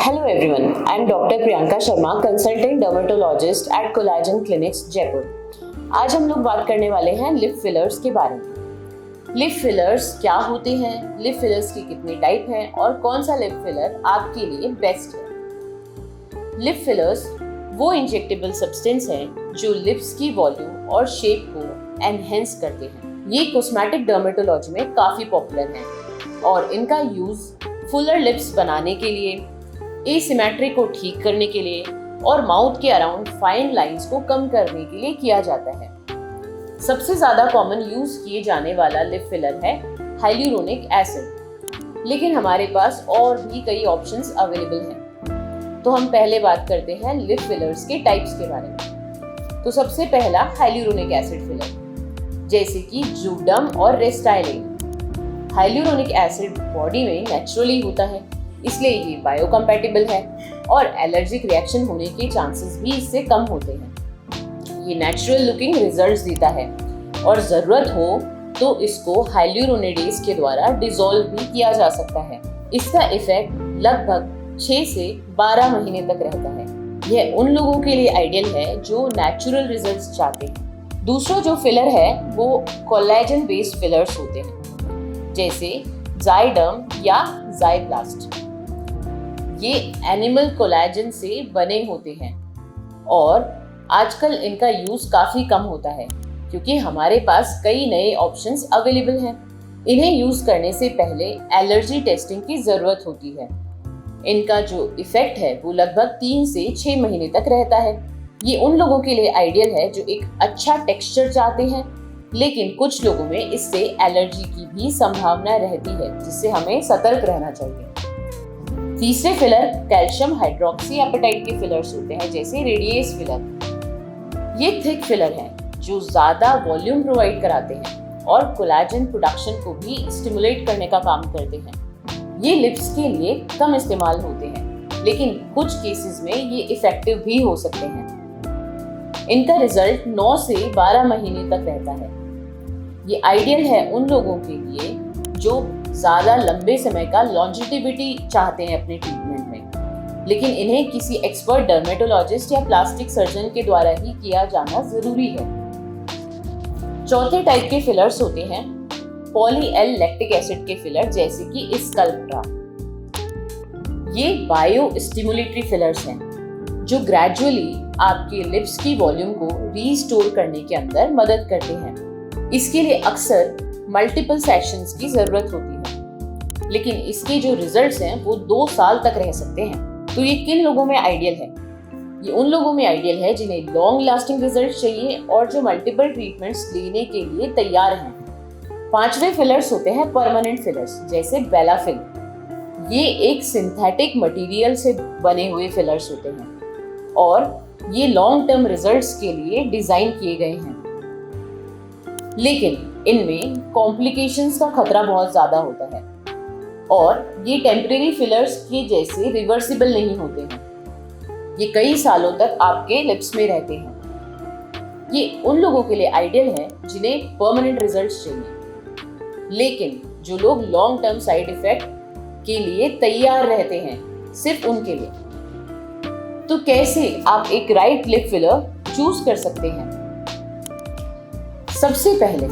Hello everyone, I am Dr. Priyanka Sharma, consultant dermatologist at Collagen Clinics, Jaipur. आज हम लोग बात करने वाले हैं लिप फिलर्स के बारे में। लिप फिलर्स क्या होते हैं, लिप फिलर्स की कितने टाइप हैं और कौन सा लिप फिलर आपके लिए बेस्ट है। लिप फिलर्स वो इंजेक्टेबल सब्सटेंस हैं जो लिप्स की वॉल्यूम और शेप को एनहेंस करते हैं। ये कॉस्मेटिक डर्मेटोलॉजी में काफी पॉपुलर हैं और इनका यूज फुलर लिप्स बनाने के लिए, एसिमेट्री को ठीक करने के लिए और माउथ के अराउंड फाइन लाइंस को कम करने के लिए किया जाता है। सबसे ज्यादा कॉमन यूज किए जाने वाला लिप फिलर है हाइलुरोनिक एसिड, लेकिन हमारे पास और भी कई ऑप्शंस अवेलेबल हैं। तो हम पहले बात करते हैं लिप फिलर्स के टाइप्स के बारे में। तो सबसे पहला हाइलुरोनिक एसिड फिलर, जैसे कि जूडम और रेस्टाइलिन। हाइलुरोनिक एसिड बॉडी में नेचुरली होता है, इसलिए ये बायोकम्पैटिबल है और एलर्जिक रिएक्शन होने के चांसेस भी इससे कम होते हैं। ये नेचुरल लुकिंग रिजल्ट्स देता है और ज़रूरत हो तो इसको हाइलुरोनिडेज के द्वारा डिसॉल्व भी किया जा सकता है। इसका इफेक्ट लगभग 6 से 12 महीने तक रहता है। यह उन लोगों के लिए आइडियल है जो नेचुरल रिजल्ट्स चाहते हैं। दूसरा जो फिलर है वो कोलेजन बेस्ड फिलर्स होते हैं, जैसे जाइडर्म या जाइप्लास्ट। ये एनिमल कोलेजन से बने होते हैं और आजकल इनका यूज काफी कम होता है क्योंकि हमारे पास कई नए ऑप्शंस अवेलेबल हैं। इन्हें यूज करने से पहले एलर्जी टेस्टिंग की जरूरत होती है। इनका जो इफेक्ट है वो लगभग 3 से 6 महीने तक रहता है। ये उन लोगों के लिए आइडियल है जो एक अच्छा टेक्सचर चाहते हैं, लेकिन कुछ लोगों में इससे एलर्जी की भी संभावना रहती है, जिससे हमें सतर्क रहना चाहिए। तीसरे फिलर कैल्शियम हाइड्रोक्सी एपेटाइट के फिलर्स होते हैं, जैसे रेडियस फिलर। ये थिक फिलर हैं जो ज्यादा वॉल्यूम प्रोवाइड कराते हैं और कोलेजन प्रोडक्शन को भी स्टिमुलेट करने का काम करते हैं। ये लिप्स के लिए कम इस्तेमाल होते हैं, लेकिन कुछ केसेस में ये इफेक्टिव भी हो सकते हैं। इनका रिजल्ट 9 से 12 महीने तक रहता है। ये आइडियल है उन लोगों के लिए जो ज्यादा लंबे समय का लॉन्जिटिविटी चाहते हैं अपने ट्रीटमेंट में, लेकिन इन्हें किसी एक्सपर्ट डर्मेटोलॉजिस्ट या प्लास्टिक सर्जन के द्वारा ही किया जाना जरूरी है। चौथे टाइप के फिलर्स होते हैं पॉली एल लैक्टिक एसिड के फिलर, जैसे कि स्कल्प्ट्रा। ये बायो स्टिमुलेटरी फिलर्स हैं जो ग्रेजुअली आपके लिप्स की वॉल्यूम को रीस्टोर करने के अंदर मदद करते हैं। इसके लिए अक्सर मल्टीपल सेशंस की जरूरत होती है, लेकिन इसके जो रिजल्ट्स हैं वो 2 साल तक रह सकते हैं। तो ये किन लोगों में आइडियल है? ये उन लोगों में आइडियल है जिन्हें लॉन्ग लास्टिंग रिजल्ट चाहिए और जो मल्टीपल ट्रीटमेंट्स लेने के लिए तैयार हैं। पांचवे फिलर्स होते हैं परमानेंट फिलर्स, जैसे बेलाफिल। ये एक सिंथेटिक मटेरियल से बने हुए फिलर्स होते हैं और ये लॉन्ग टर्म रिजल्ट्स के लिए डिजाइन किए गए हैं, लेकिन इनमें कॉम्प्लिकेशंस का खतरा बहुत ज्यादा होता है और ये टेम्परेरी फिलर्स के जैसे रिवर्सिबल नहीं होते हैं। ये कई सालों तक आपके लिप्स में रहते हैं। ये उन लोगों के लिए आइडियल है जिन्हें परमानेंट रिजल्ट्स चाहिए, लेकिन जो लोग लॉन्ग टर्म साइड इफेक्ट के लिए तैयार रहते हैं, सिर्फ उनके लिए। तो कैसे आप एक राइट लिप फिलर चूज कर सकते हैं? सबसे पहले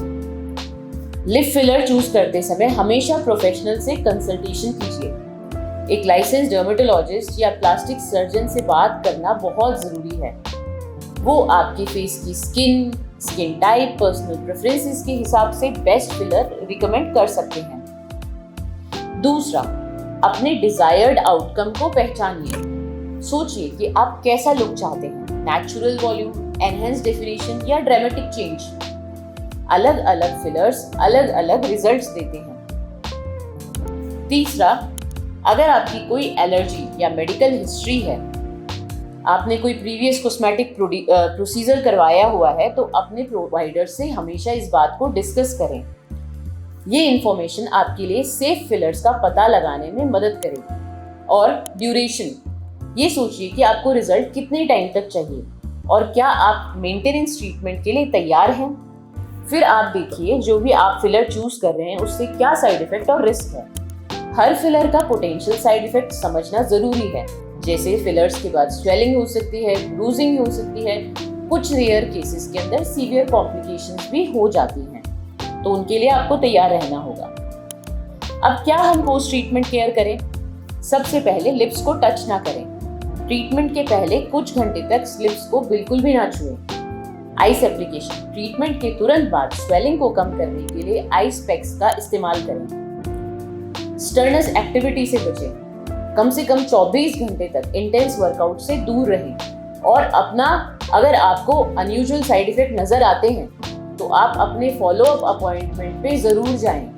लिप फिलर चूज करते समय हमेशा प्रोफेशनल से कंसल्टेशन कीजिए। एक लाइसेंस डर्मेटोलॉजिस्ट या प्लास्टिक सर्जन से बात करना बहुत जरूरी है। वो आपके फेस की स्किन टाइप, पर्सनल प्रेफरेंसेस के हिसाब से बेस्ट फिलर रिकमेंड कर सकते हैं। दूसरा, अपने डिजायर्ड आउटकम को पहचानिए। सोचिए कि आप कैसा लुक चाहते हैं, नेचुरल वॉल्यूम, एनहेंस डेफिनेशन या ड्रामेटिक चेंज। अलग अलग फिलर्स अलग अलग रिजल्ट्स देते हैं। तीसरा, अगर आपकी कोई एलर्जी या मेडिकल हिस्ट्री है, आपने कोई प्रीवियस कॉस्मेटिक प्रोसीजर करवाया हुआ है, तो अपने प्रोवाइडर से हमेशा इस बात को डिस्कस करें। ये इंफॉर्मेशन आपके लिए सेफ फिलर्स का पता लगाने में मदद करेगी। और ड्यूरेशन, ये सोचिए कि आपको रिजल्ट कितने टाइम तक चाहिए और क्या आप मेंटेनेंस ट्रीटमेंट के लिए तैयार हैं। फिर आप देखिए जो भी आप फिलर चूज कर रहे हैं उससे क्या साइड इफेक्ट और रिस्क है। हर फिलर का पोटेंशियल साइड इफेक्ट समझना जरूरी है, जैसे फिलर्स के बाद स्वेलिंग हो सकती है, ब्रूजिंग हो सकती है, कुछ रेयर केसेस के अंदर सीवियर कॉम्प्लिकेशंस भी हो जाती हैं, तो उनके लिए आपको तैयार रहना होगा। अब क्या हम पोस्ट ट्रीटमेंट केयर करें? सबसे पहले लिप्स को टच ना करें। ट्रीटमेंट के पहले कुछ घंटे तक लिप्स को बिल्कुल भी ना छुएं। आइस एप्लीकेशन: ट्रीटमेंट के तुरंत बाद स्वेलिंग को कम करने के लिए आइस पैक्स का इस्तेमाल करें। स्टर्नस एक्टिविटी से बचें। कम से कम 24 घंटे तक इंटेंस वर्कआउट से दूर रहें। और अगर आपको अनयूजुअल साइड इफेक्ट नजर आते हैं तो आप अपने फॉलो अप अपॉइंटमेंट पे जरूर जाएं।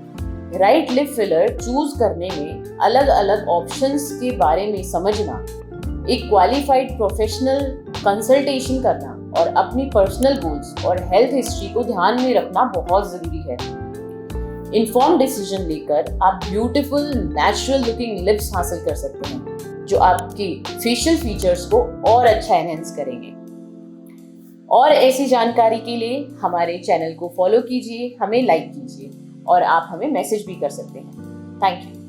राइट लिप फिलर चूज करने में अलग अलग ऑप्शंस के बारे में समझना, एक क्वालिफाइड प्रोफेशनल कंसल्टेशन करना और अपनी पर्सनल गोल्स और हेल्थ हिस्ट्री को ध्यान में रखना बहुत जरूरी है। इन्फॉर्म डिसीजन लेकर आप ब्यूटीफुल नेचुरल लुकिंग लिप्स हासिल कर सकते हैं, जो आपकी फेशियल फीचर्स को और अच्छा एनहेंस करेंगे। और ऐसी जानकारी के लिए हमारे चैनल को फॉलो कीजिए, हमें लाइक कीजिए और आप हमें मैसेज भी कर सकते हैं। Thank you.